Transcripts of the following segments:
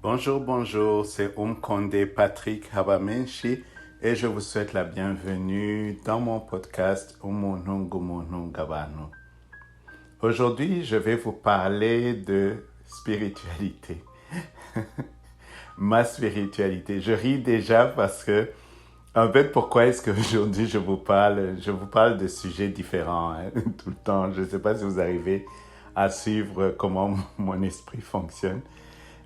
Bonjour, bonjour, c'est Omkonde Patrick Habamenshi et je vous souhaite la bienvenue dans mon podcast Umuntu Gabano. Aujourd'hui, je vais vous parler de spiritualité. Ma spiritualité. Je ris déjà parce que, en fait, pourquoi est-ce qu'aujourd'hui je vous parle de sujets différents tout le temps. Je ne sais pas si vous arrivez à suivre comment mon esprit fonctionne.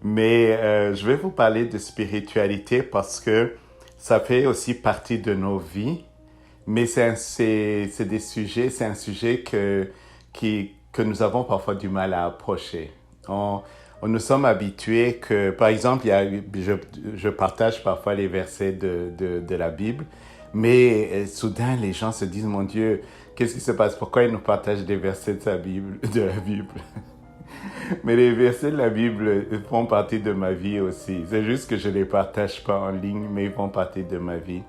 Mais je vais vous parler de spiritualité parce que ça fait aussi partie de nos vies. Mais c'est un sujet que nous avons parfois du mal à approcher. On nous sommes habitués que, par exemple, je partage parfois les versets de la Bible, mais soudain les gens se disent, mon Dieu, qu'est-ce qui se passe? Pourquoi ils nous partagent des versets de la Bible? Mais les versets de la Bible font partie de ma vie aussi. C'est juste que je ne les partage pas en ligne, mais ils font partie de ma vie.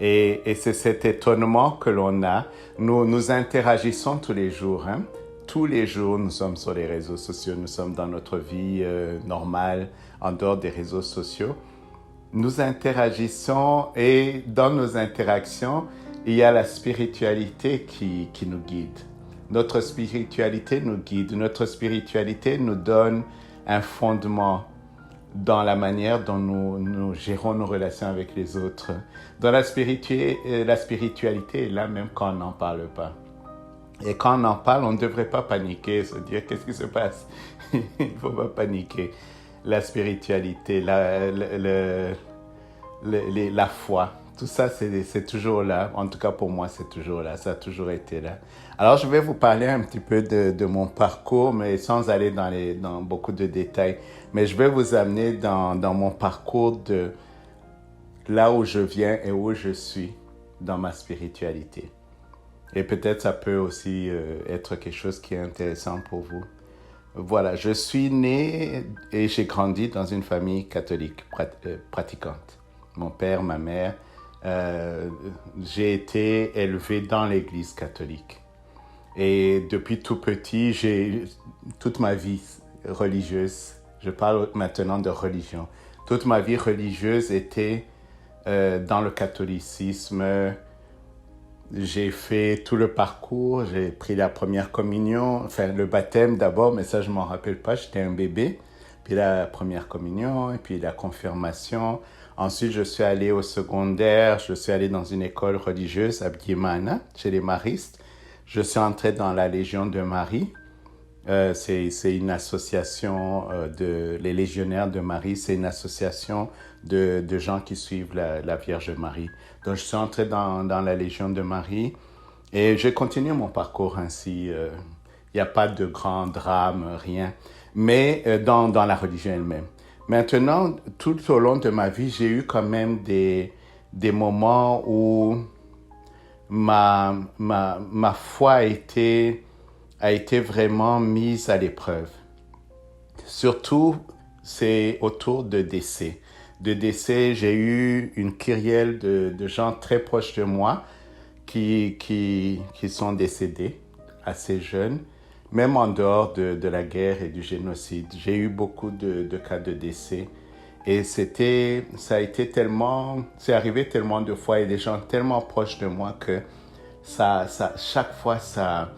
Et c'est cet étonnement que l'on a. Nous interagissons tous les jours. Tous les jours, nous sommes sur les réseaux sociaux. Nous sommes dans notre vie normale, en dehors des réseaux sociaux. Nous interagissons et dans nos interactions, il y a la spiritualité qui nous guide. Notre spiritualité nous guide. Notre spiritualité nous donne un fondement dans la manière dont nous gérons nos relations avec les autres. Dans la spiritualité est là même quand on n'en parle pas. Et quand on en parle, on ne devrait pas paniquer, se dire qu'est-ce qui se passe. Il ne faut pas paniquer. La spiritualité, la foi, tout ça c'est toujours là. En tout cas pour moi c'est toujours là, ça a toujours été là. Alors je vais vous parler un petit peu de mon parcours, mais sans aller dans beaucoup de détails. Mais je vais vous amener dans mon parcours de là où je viens et où je suis dans ma spiritualité. Et peut-être ça peut aussi être quelque chose qui est intéressant pour vous. Voilà, je suis né et j'ai grandi dans une famille catholique pratiquante. Mon père, ma mère, j'ai été élevé dans l'église catholique. Et depuis tout petit, j'ai toute ma vie religieuse, je parle maintenant de religion, toute ma vie religieuse était dans le catholicisme. J'ai fait tout le parcours, j'ai pris la première communion, enfin le baptême d'abord, mais ça je m'en rappelle pas, j'étais un bébé. Puis la première communion, et puis la confirmation. Ensuite, je suis allé au secondaire, je suis allé dans une école religieuse à Biémana, chez les maristes. Je suis entré dans la Légion de Marie. C'est une association les légionnaires de Marie, c'est une association de gens qui suivent la Vierge Marie. Donc, je suis entré dans la Légion de Marie et j'ai continué mon parcours ainsi. Il n'y a pas de grand drame, rien. Mais dans la religion elle-même. Maintenant, tout au long de ma vie, j'ai eu quand même des moments où ma foi a été vraiment mise à l'épreuve. Surtout, c'est autour de décès. De décès, j'ai eu une kyrielle de gens très proches de moi qui sont décédés assez jeunes, même en dehors de la guerre et du génocide. J'ai eu beaucoup de cas de décès. Et c'est arrivé tellement de fois et des gens tellement proches de moi que chaque fois, ça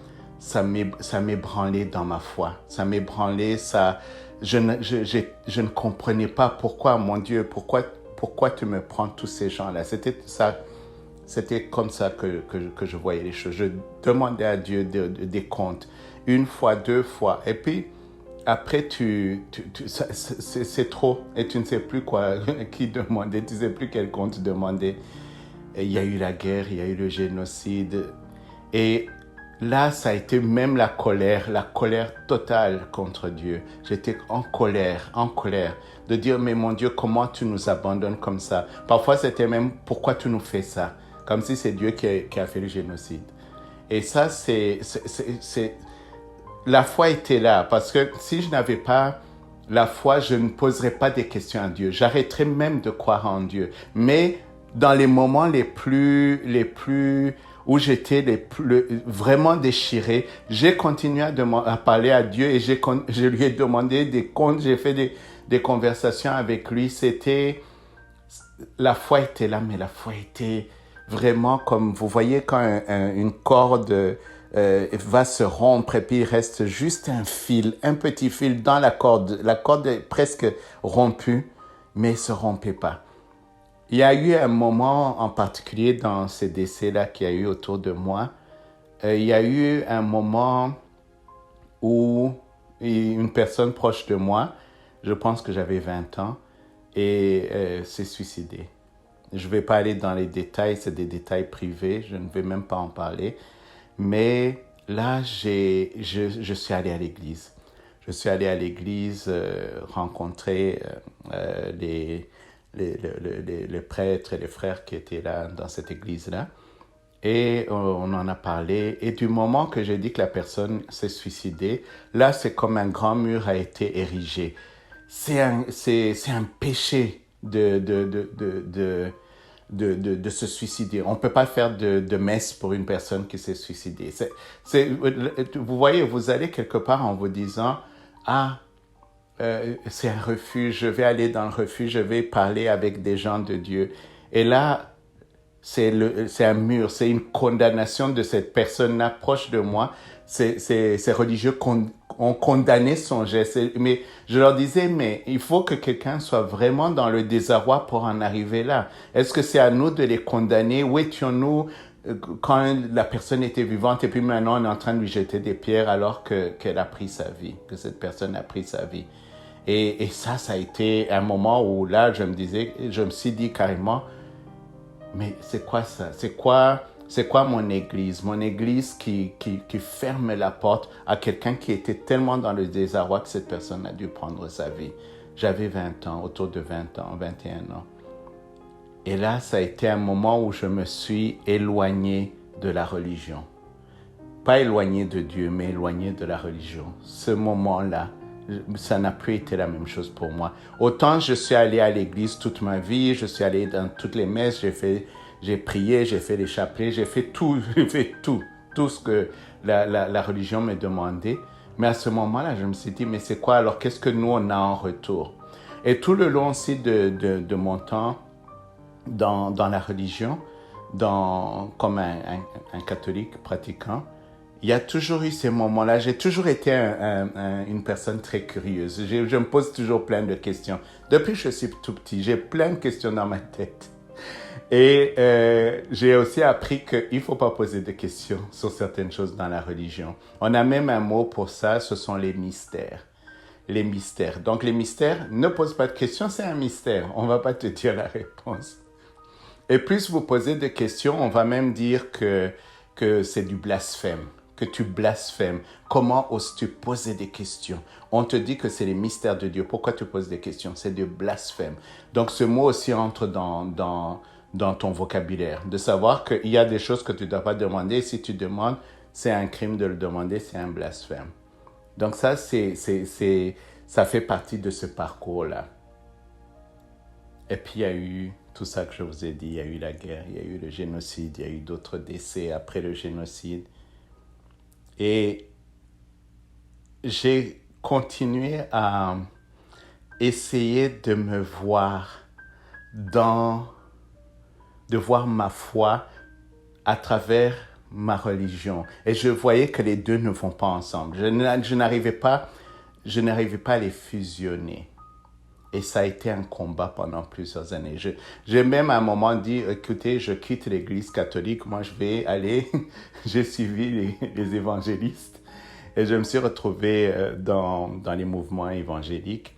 m'ébranlait dans ma foi. Ça m'ébranlait, je ne comprenais pas pourquoi, mon Dieu, pourquoi tu me prends tous ces gens-là. C'était comme ça que je voyais les choses. Je demandais à Dieu des comptes, une fois, deux fois. Et puis, après, c'est trop. Et tu ne sais plus qui demander, tu ne sais plus quel compte demander. Et il y a eu la guerre, il y a eu le génocide. Et là, ça a été même la colère totale contre Dieu. J'étais en colère, de dire, mais mon Dieu, comment tu nous abandonnes comme ça? Parfois, c'était même, pourquoi tu nous fais ça? Comme si c'est Dieu qui a fait le génocide. Et ça, la foi était là, parce que si je n'avais pas la foi, je ne poserais pas des questions à Dieu. J'arrêterais même de croire en Dieu. Mais dans les moments les plus où j'étais vraiment déchiré. J'ai continué à parler à Dieu et je lui ai demandé des comptes, j'ai fait des conversations avec lui. La foi était là, mais la foi était vraiment comme, vous voyez quand une corde va se rompre et puis il reste juste un petit fil dans la corde. La corde est presque rompue, mais elle ne se rompait pas. Il y a eu un moment en particulier dans ces décès-là qu'il y a eu autour de moi. Il y a eu un moment où une personne proche de moi, je pense que j'avais 20 ans, et s'est suicidée. Je ne vais pas aller dans les détails, c'est des détails privés, je ne vais même pas en parler. Mais là, je suis allé à l'église. Je suis allé à l'église rencontrer les prêtres et les frères qui étaient là dans cette église-là. Et on en a parlé. Et du moment que j'ai dit que la personne s'est suicidée, là, c'est comme un grand mur a été érigé. C'est un péché de se suicider. On ne peut pas faire de messe pour une personne qui s'est suicidée. Vous voyez, vous allez quelque part en vous disant, c'est un refuge, je vais aller dans le refuge, je vais parler avec des gens de Dieu. Et là, c'est un mur, c'est une condamnation de cette personne-là proche de moi. Ces religieux ont condamné son geste. Mais je leur disais, mais il faut que quelqu'un soit vraiment dans le désarroi pour en arriver là. Est-ce que c'est à nous de les condamner? Où étions-nous quand la personne était vivante et puis maintenant on est en train de lui jeter des pierres alors qu'elle a pris sa vie, que cette personne a pris sa vie? Et ça a été un moment où là, je me suis dit carrément, mais c'est quoi ça? C'est quoi mon église? Mon église qui ferme la porte à quelqu'un qui était tellement dans le désarroi que cette personne a dû prendre sa vie. J'avais 20 ans, autour de 20 ans, 21 ans. Et là, ça a été un moment où je me suis éloigné de la religion. Pas éloigné de Dieu, mais éloigné de la religion. Ce moment-là, ça n'a plus été la même chose pour moi. Autant je suis allé à l'église toute ma vie, je suis allé dans toutes les messes, j'ai prié, j'ai fait les chapelets, j'ai fait tout ce que la religion me demandait. Mais à ce moment-là, je me suis dit, mais c'est quoi alors? Qu'est-ce que nous, on a en retour? Et tout le long aussi de mon temps dans la religion, comme un catholique pratiquant, il y a toujours eu ces moments-là. J'ai toujours été une personne très curieuse. Je me pose toujours plein de questions. Depuis que je suis tout petit, j'ai plein de questions dans ma tête. Et j'ai aussi appris qu'il ne faut pas poser de questions sur certaines choses dans la religion. On a même un mot pour ça, ce sont les mystères. Les mystères. Donc les mystères, ne pose pas de questions, c'est un mystère. On ne va pas te dire la réponse. Et plus vous posez de questions, on va même dire que c'est du blasphème, que tu blasphèmes. Comment oses-tu poser des questions? On te dit que c'est les mystères de Dieu. Pourquoi tu poses des questions? C'est du blasphème. Donc ce mot aussi entre dans ton vocabulaire, de savoir qu'il y a des choses que tu ne dois pas demander. Si tu demandes, c'est un crime de le demander, c'est un blasphème. Donc ça, ça fait partie de ce parcours-là. Et puis il y a eu tout ça que je vous ai dit, il y a eu la guerre, il y a eu le génocide, il y a eu d'autres décès après le génocide. Et j'ai continué à essayer de me voir de voir ma foi à travers ma religion. Et je voyais que les deux ne vont pas ensemble. Je n'arrivais pas à les fusionner. Et ça a été un combat pendant plusieurs années. J'ai même à un moment dit, écoutez, je quitte l'église catholique, moi je vais aller, j'ai suivi les évangélistes et je me suis retrouvé dans les mouvements évangéliques.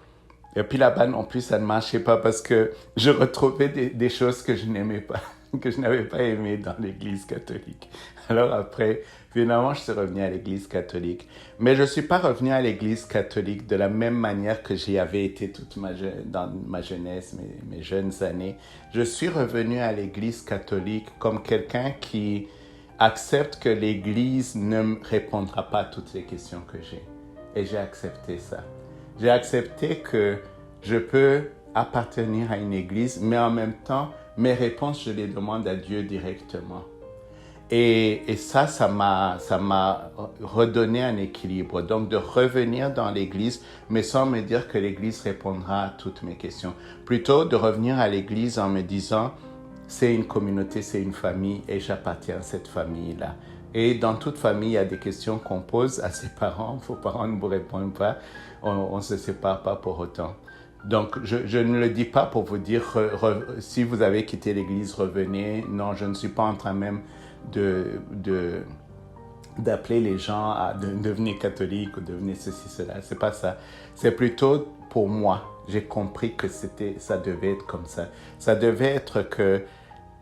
Et puis là-bas non plus, ça ne marchait pas parce que je retrouvais des choses que je n'aimais pas, que je n'avais pas aimées dans l'église catholique. Alors après, finalement, je suis revenu à l'église catholique. Mais je ne suis pas revenu à l'église catholique de la même manière que j'y avais été dans ma jeunesse, mes jeunes années. Je suis revenu à l'église catholique comme quelqu'un qui accepte que l'église ne me répondra pas à toutes les questions que j'ai. Et j'ai accepté ça. J'ai accepté que je peux appartenir à une église, mais en même temps, mes réponses, je les demande à Dieu directement. Et ça m'a redonné un équilibre. Donc, de revenir dans l'Église, mais sans me dire que l'Église répondra à toutes mes questions. Plutôt de revenir à l'Église en me disant, c'est une communauté, c'est une famille, et j'appartiens à cette famille-là. Et dans toute famille, il y a des questions qu'on pose à ses parents. Vos parents ne vous répondent pas. On ne se sépare pas pour autant. Donc, je ne le dis pas pour vous dire, si vous avez quitté l'Église, revenez. Non, je ne suis pas en train même d'appeler les gens à devenir catholiques ou devenir ceci, cela. C'est pas ça. C'est plutôt pour moi. J'ai compris que ça devait être comme ça. Ça devait être que,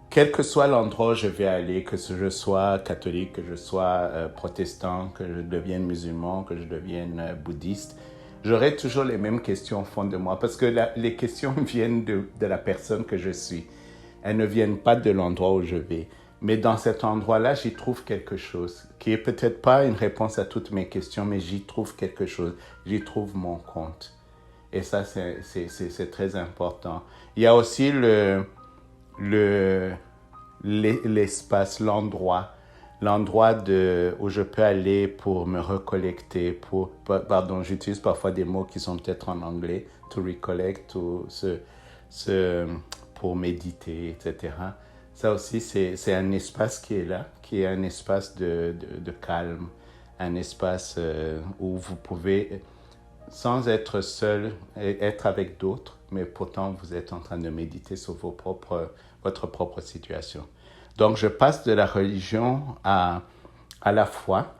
quel que soit l'endroit où je vais aller, que je sois catholique, que je sois protestant, que je devienne musulman, que je devienne bouddhiste, j'aurai toujours les mêmes questions au fond de moi parce que les questions viennent de la personne que je suis. Elles ne viennent pas de l'endroit où je vais. Mais dans cet endroit-là, j'y trouve quelque chose qui est peut-être pas une réponse à toutes mes questions, mais j'y trouve quelque chose. J'y trouve mon compte. Et ça, c'est très important. Il y a aussi l'espace, l'endroit où je peux aller pour me recollecter, pardon, j'utilise parfois des mots qui sont peut-être en anglais, to recollect, pour méditer, etc. Ça aussi, c'est un espace qui est là, qui est un espace de calme, un espace où vous pouvez, sans être seul, être avec d'autres, mais pourtant vous êtes en train de méditer sur votre propre situation. Donc, je passe de la religion à la foi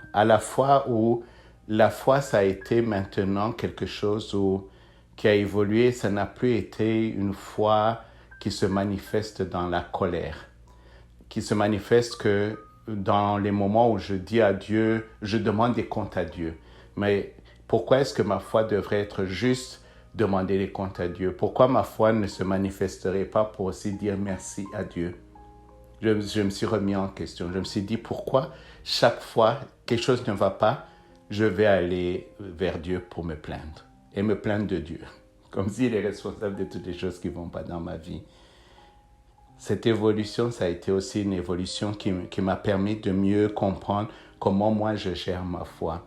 où la foi, ça a été maintenant quelque chose qui a évolué. Ça n'a plus été une foi qui se manifeste dans la colère, qui se manifeste que dans les moments où je dis à Dieu, je demande des comptes à Dieu. Mais pourquoi est-ce que ma foi devrait être juste demander des comptes à Dieu? Pourquoi ma foi ne se manifesterait pas pour aussi dire merci à Dieu? Je me suis remis en question. Je me suis dit pourquoi chaque fois quelque chose ne va pas, je vais aller vers Dieu pour me plaindre et me plaindre de Dieu. Comme s'il est responsable de toutes les choses qui ne vont pas dans ma vie. Cette évolution, ça a été aussi une évolution qui m'a permis de mieux comprendre comment moi je gère ma foi.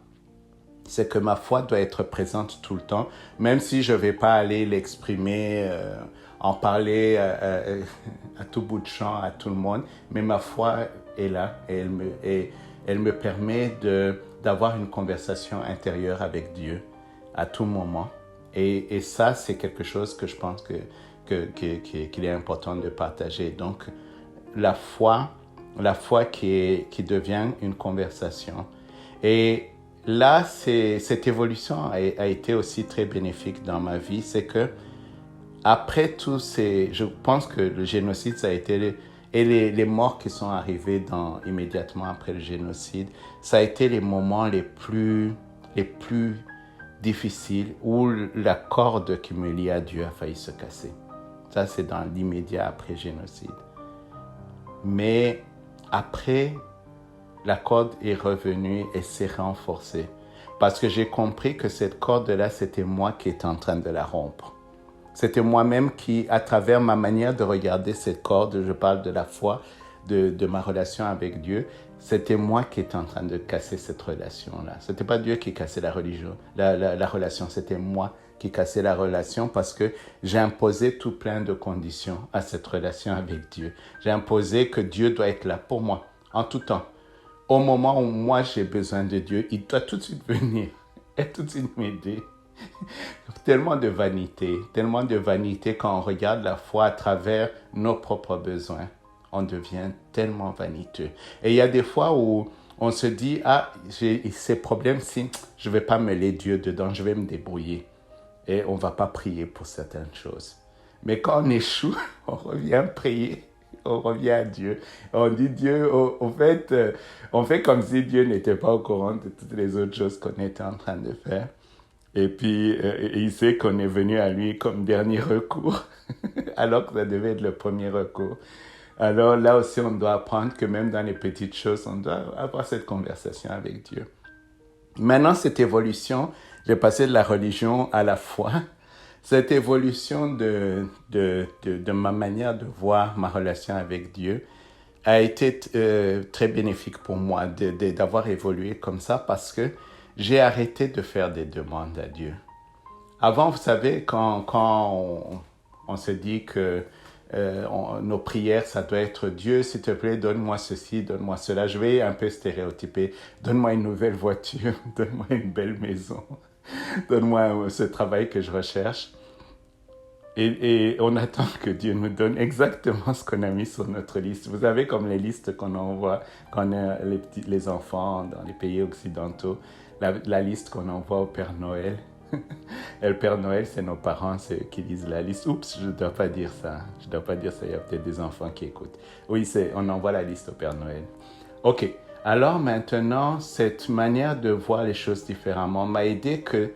C'est que ma foi doit être présente tout le temps, même si je ne vais pas aller l'exprimer, en parler à tout bout de champ, à tout le monde, mais ma foi est là et elle me permet d'avoir une conversation intérieure avec Dieu à tout moment. Et ça, c'est quelque chose que je pense qu'il est important de partager. Donc, la foi qui devient une conversation. Et là, cette évolution a été aussi très bénéfique dans ma vie. C'est que après je pense que le génocide, ça a été les morts qui sont arrivés immédiatement après le génocide, ça a été les moments les plus difficiles où la corde qui me lie à Dieu a failli se casser. Ça, c'est dans l'immédiat après le génocide. Mais après, la corde est revenue et s'est renforcée. Parce que j'ai compris que cette corde-là, c'était moi qui étais en train de la rompre. C'était moi-même qui, à travers ma manière de regarder cette corde, je parle de la foi, de ma relation avec Dieu, c'était moi qui étais en train de casser cette relation-là. C'était pas Dieu qui cassait la relation, c'était moi qui cassait la relation parce que j'ai imposé tout plein de conditions à cette relation avec Dieu. J'ai imposé que Dieu doit être là pour moi, en tout temps. Au moment où moi j'ai besoin de Dieu, il doit tout de suite venir et tout de suite m'aider. Tellement de vanité quand on regarde la foi à travers nos propres besoins. On devient tellement vaniteux. Et il y a des fois où on se dit, j'ai ces problèmes-ci, je ne vais pas mêler Dieu dedans, je vais me débrouiller. Et on ne va pas prier pour certaines choses. Mais quand on échoue, on revient prier. On revient à Dieu. On dit Dieu, au fait, on fait comme si Dieu n'était pas au courant de toutes les autres choses qu'on était en train de faire. Et puis, il sait qu'on est venu à lui comme dernier recours, alors que ça devait être le premier recours. Alors là aussi, on doit apprendre que même dans les petites choses, on doit avoir cette conversation avec Dieu. Maintenant, cette évolution, j'ai passé de la religion à la foi. Cette évolution de ma manière de voir ma relation avec Dieu a été très bénéfique pour moi d'avoir évolué comme ça parce que j'ai arrêté de faire des demandes à Dieu. Avant, vous savez, quand on se dit que nos prières, ça doit être Dieu, s'il te plaît, donne-moi ceci, donne-moi cela. Je vais un peu stéréotyper. Donne-moi une nouvelle voiture, donne-moi une belle maison, donne-moi ce travail que je recherche. Et on attend que Dieu nous donne exactement ce qu'on a mis sur notre liste. Vous avez comme les listes qu'on envoie quand on a les enfants dans les pays occidentaux, la liste qu'on envoie au Père Noël. Et le Père Noël, c'est nos parents qui lisent la liste. Oups, je ne dois pas dire ça. Je ne dois pas dire ça, il y a peut-être des enfants qui écoutent. Oui, on envoie la liste au Père Noël. OK. Alors maintenant, cette manière de voir les choses différemment m'a aidé que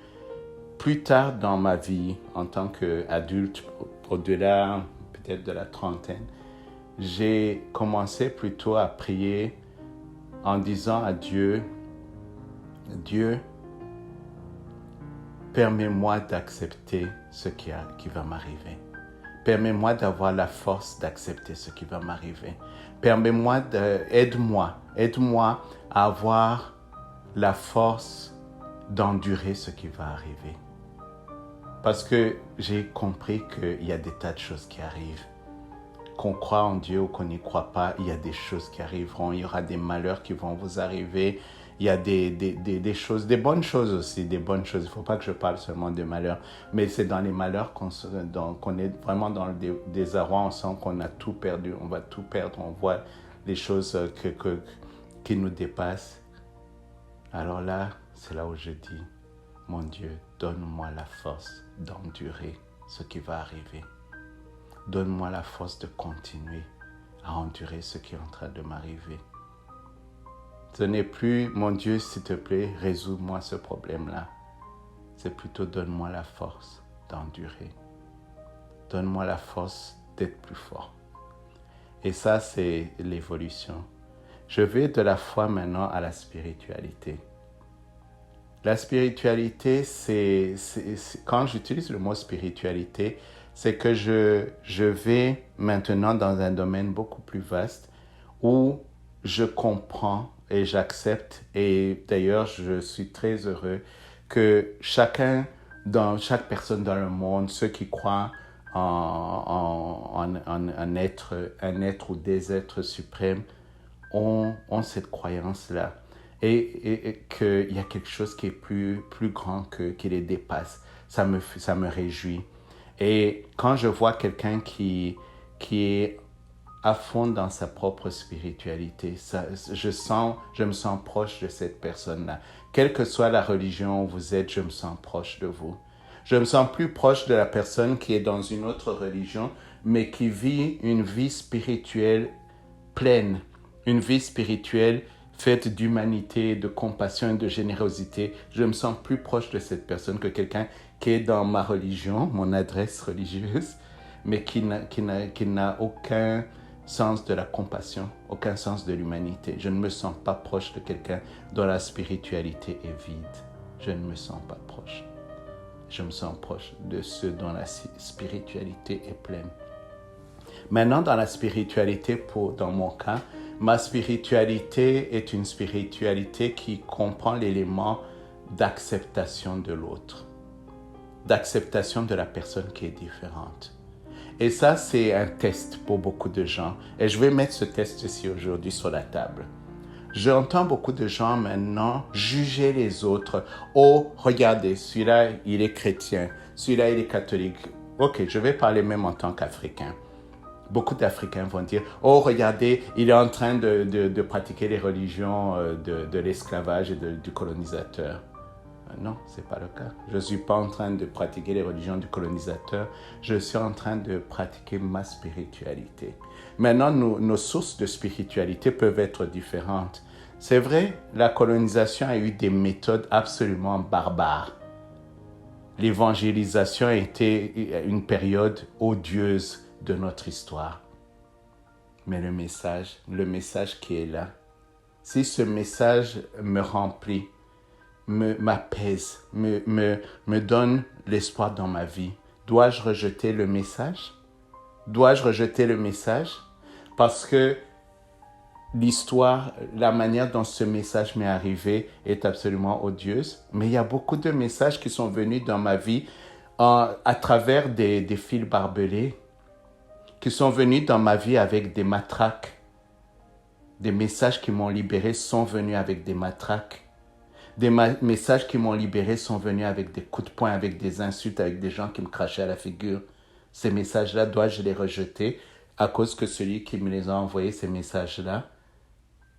plus tard dans ma vie, en tant qu'adulte, au-delà peut-être de la trentaine, j'ai commencé plutôt à prier en disant à Dieu, Dieu, permets-moi d'accepter ce qui va m'arriver. Permets-moi d'avoir la force d'accepter ce qui va m'arriver. Permets-moi, aide-moi à avoir la force d'endurer ce qui va arriver. Parce que j'ai compris qu'il y a des tas de choses qui arrivent. Qu'on croit en Dieu ou qu'on n'y croit pas, il y a des choses qui arriveront. Il y aura des malheurs qui vont vous arriver. Il y a des choses, des bonnes choses aussi, des bonnes choses. Il ne faut pas que je parle seulement des malheurs, mais c'est dans les malheurs qu'on est vraiment dans le désarroi. On sent qu'on a tout perdu, on va tout perdre. On voit les choses qui nous dépassent. Alors là, c'est là où je dis, mon Dieu, donne-moi la force d'endurer ce qui va arriver. Donne-moi la force de continuer à endurer ce qui est en train de m'arriver. Ce n'est plus, mon Dieu, s'il te plaît, résous-moi ce problème-là. C'est plutôt, donne-moi la force d'endurer. Donne-moi la force d'être plus fort. Et ça, c'est l'évolution. Je vais de la foi maintenant à la spiritualité. La spiritualité, quand j'utilise le mot spiritualité, c'est que je vais maintenant dans un domaine beaucoup plus vaste où je comprends et j'accepte. Et d'ailleurs, je suis très heureux que chaque personne dans le monde, ceux qui croient en un être ou des êtres suprêmes, ont cette croyance-là. Et qu'il y a quelque chose qui est plus grand qui les dépasse. Ça me réjouit. Et quand je vois quelqu'un qui est à fond dans sa propre spiritualité, je me sens proche de cette personne-là. Quelle que soit la religion où vous êtes, je me sens proche de vous. Je me sens plus proche de la personne qui est dans une autre religion, mais qui vit une vie spirituelle pleine, une vie spirituelle faite d'humanité, de compassion et de générosité. Je me sens plus proche de cette personne que quelqu'un qui est dans ma religion, mon adresse religieuse, mais qui n'a aucun sens de la compassion, aucun sens de l'humanité. Je ne me sens pas proche de quelqu'un dont la spiritualité est vide. Je ne me sens pas proche. Je me sens proche de ceux dont la spiritualité est pleine. Maintenant, dans la spiritualité, dans mon cas, ma spiritualité est une spiritualité qui comprend l'élément d'acceptation de l'autre, d'acceptation de la personne qui est différente. Et ça, c'est un test pour beaucoup de gens. Et je vais mettre ce test-ci aujourd'hui sur la table. J'entends beaucoup de gens maintenant juger les autres. Oh, regardez, celui-là, il est chrétien. Celui-là, il est catholique. Ok, je vais parler même en tant qu'Africain. Beaucoup d'Africains vont dire, oh, regardez, il est en train de pratiquer les religions de l'esclavage et du colonisateur. Non, ce n'est pas le cas. Je ne suis pas en train de pratiquer les religions du colonisateur. Je suis en train de pratiquer ma spiritualité. Maintenant, nos sources de spiritualité peuvent être différentes. C'est vrai, la colonisation a eu des méthodes absolument barbares. L'évangélisation a été une période odieuse de notre histoire. Mais le message qui est là, si ce message me remplit, m'apaise, me donne l'espoir dans ma vie, dois-je rejeter le message? Dois-je rejeter le message? Parce que l'histoire, la manière dont ce message m'est arrivé est absolument odieuse. Mais il y a beaucoup de messages qui sont venus dans ma vie à travers des fils barbelés, qui sont venus dans ma vie avec des matraques. Des messages qui m'ont libéré sont venus avec des matraques. Des messages qui m'ont libéré sont venus avec des coups de poing, avec des insultes, avec des gens qui me crachaient à la figure. Ces messages-là, dois-je les rejeter à cause que celui qui me les a envoyés, ces messages-là,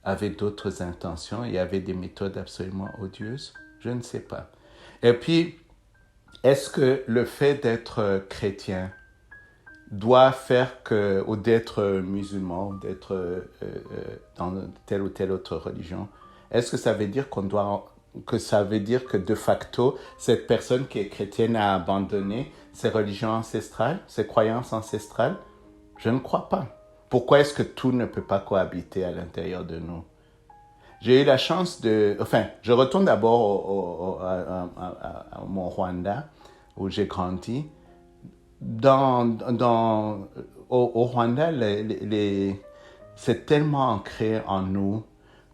avait d'autres intentions et avait des méthodes absolument odieuses? Je ne sais pas. Et puis, est-ce que le fait d'être chrétien doit faire que, ou d'être musulman, ou d'être dans telle ou telle autre religion, est-ce que ça veut dire que ça veut dire que de facto, cette personne qui est chrétienne a abandonné ses religions ancestrales, ses croyances ancestrales? Je ne crois pas. Pourquoi est-ce que tout ne peut pas cohabiter à l'intérieur de nous? J'ai eu la chance je retourne d'abord au Rwanda, où j'ai grandi. Au Rwanda, c'est tellement ancré en nous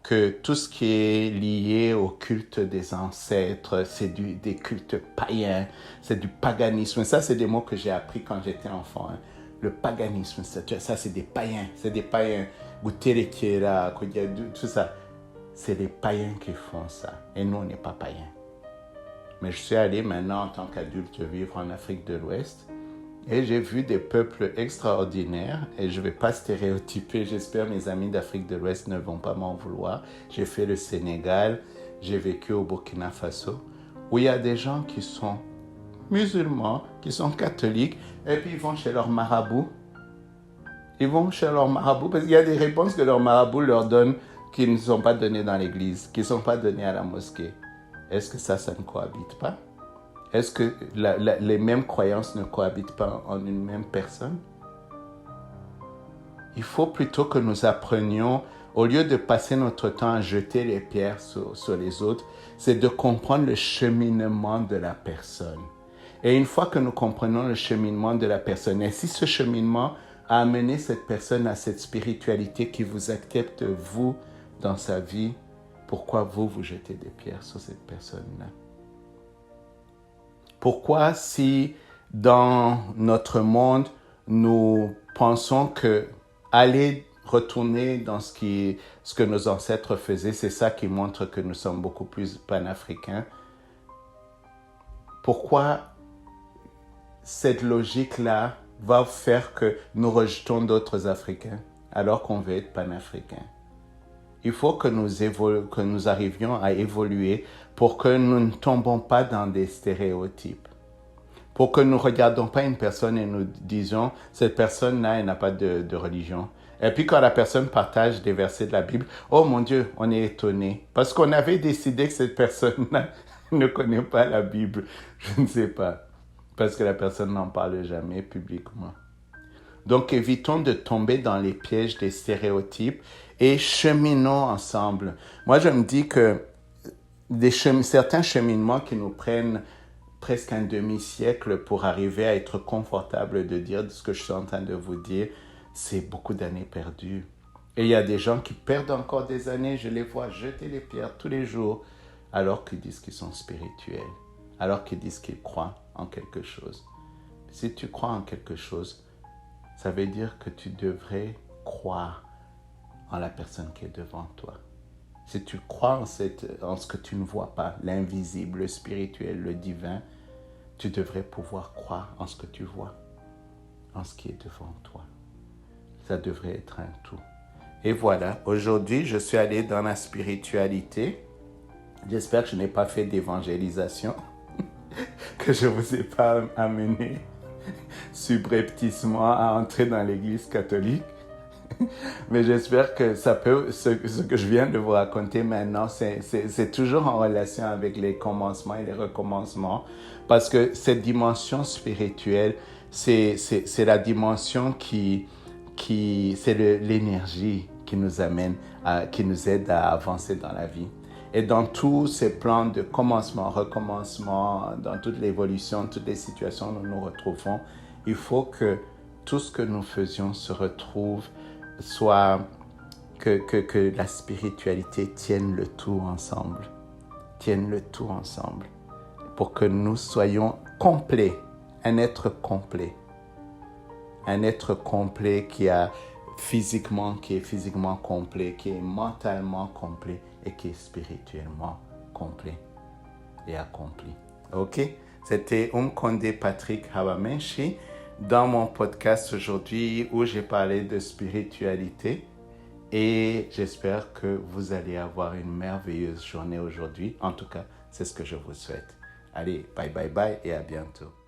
que tout ce qui est lié au culte des ancêtres, c'est des cultes païens, c'est du paganisme. Ça, c'est des mots que j'ai appris quand j'étais enfant. Hein. Le paganisme, ça c'est des païens. C'est des païens. Guterekera, tout ça. C'est les païens qui font ça. Et nous, on n'est pas païens. Mais je suis allé maintenant en tant qu'adulte vivre en Afrique de l'Ouest. Et j'ai vu des peuples extraordinaires. Et je ne vais pas stéréotyper. J'espère que mes amis d'Afrique de l'Ouest ne vont pas m'en vouloir. J'ai fait le Sénégal. J'ai vécu au Burkina Faso. Où il y a des gens qui sont musulmans, qui sont catholiques. Et puis ils vont chez leur marabout. Ils vont chez leur marabout parce qu'il y a des réponses que leur marabout leur donne qui ne sont pas données dans l'église, qui ne sont pas données à la mosquée. Est-ce que ça ne cohabite pas? Est-ce que les mêmes croyances ne cohabitent pas en une même personne? Il faut plutôt que nous apprenions, au lieu de passer notre temps à jeter les pierres sur les autres, c'est de comprendre le cheminement de la personne. Et une fois que nous comprenons le cheminement de la personne, et si ce cheminement a amené cette personne à cette spiritualité qui vous accepte, vous, dans sa vie, pourquoi vous jetez des pierres sur cette personne-là? Pourquoi, si dans notre monde, nous pensons que aller retourner dans ce que nos ancêtres faisaient, c'est ça qui montre que nous sommes beaucoup plus panafricains, pourquoi cette logique-là va faire que nous rejetons d'autres Africains alors qu'on veut être panafricains? Il faut que nous arrivions à évoluer pour que nous ne tombons pas dans des stéréotypes. Pour que nous ne regardions pas une personne et nous disions, cette personne-là, elle n'a pas de religion. Et puis quand la personne partage des versets de la Bible, oh mon Dieu, on est étonné. Parce qu'on avait décidé que cette personne-là ne connaît pas la Bible. Je ne sais pas. Parce que la personne n'en parle jamais publiquement. Donc évitons de tomber dans les pièges des stéréotypes et cheminons ensemble. Moi, je me dis que certains cheminements qui nous prennent presque un demi-siècle pour arriver à être confortable de dire ce que je suis en train de vous dire, c'est beaucoup d'années perdues. Et il y a des gens qui perdent encore des années, je les vois jeter les pierres tous les jours, alors qu'ils disent qu'ils sont spirituels, alors qu'ils disent qu'ils croient en quelque chose. Si tu crois en quelque chose, ça veut dire que tu devrais croire en la personne qui est devant toi. Si tu crois en ce que tu ne vois pas, l'invisible, le spirituel, le divin, tu devrais pouvoir croire en ce que tu vois, en ce qui est devant toi. Ça devrait être un tout. Et voilà, aujourd'hui, je suis allé dans la spiritualité. J'espère que je n'ai pas fait d'évangélisation, que je ne vous ai pas amené subrepticement à entrer dans l'église catholique. Mais j'espère que ce que je viens de vous raconter maintenant, c'est toujours en relation avec les commencements et les recommencements. Parce que cette dimension spirituelle, c'est la dimension c'est l'énergie qui nous amène, qui nous aide à avancer dans la vie. Et dans tous ces plans de commencement, recommencement, dans toute l'évolution, toutes les situations où nous nous retrouvons, il faut que tout ce que nous faisions se retrouve, soit que la spiritualité tienne le tout ensemble. Tienne le tout ensemble. Pour que nous soyons complets. Un être complet. Un être complet qui est physiquement complet, qui est mentalement complet et qui est spirituellement complet et accompli. OK? C'était Umkonde Patrick Habamenshi dans mon podcast aujourd'hui où j'ai parlé de spiritualité et j'espère que vous allez avoir une merveilleuse journée aujourd'hui. En tout cas, c'est ce que je vous souhaite. Allez, bye bye bye et à bientôt.